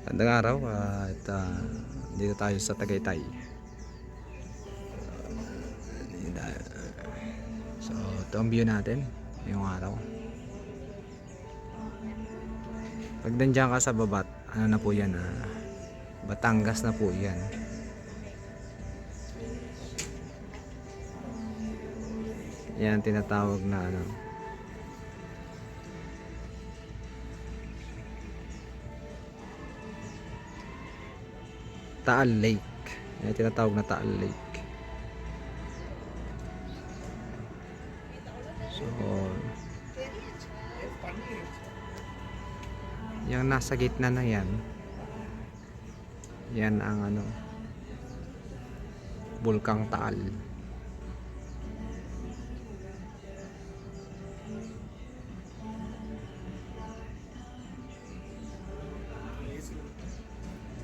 Magandang araw at dito tayo sa Tagaytay. So ito ang view natin ngayong araw. Pag nandiyan ka sa babat, ano na po yan, Batangas na po yan. Yan tinatawag na Taal Lake. Yan tinatawag na Taal Lake. So yung nasa gitna na yan, yan ang Bulkang Taal.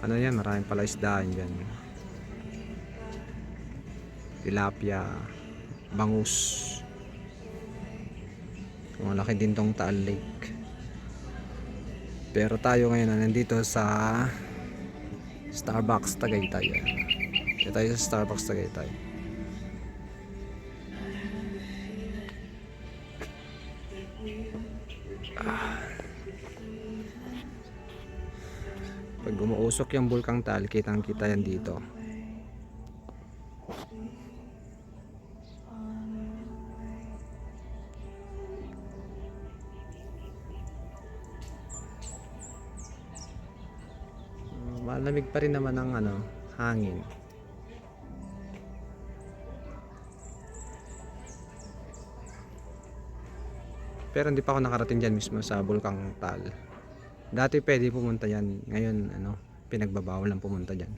Ano yan, maraming pala isdaan dyan. Tilapia, bangus. Malaki din tong Taal Lake. Pero tayo ngayon nandito sa Starbucks Tagaytay. Dito tayo sa Starbucks Tagaytay. Pag umuusok yung Bulkang Taal, kitang kita yan dito. Malamig pa rin naman ang hangin. Pero hindi pa ako nakarating dyan mismo sa Bulkang Taal. Dati pwede pumunta yan, ngayon pinagbabawal lang pumunta dyan.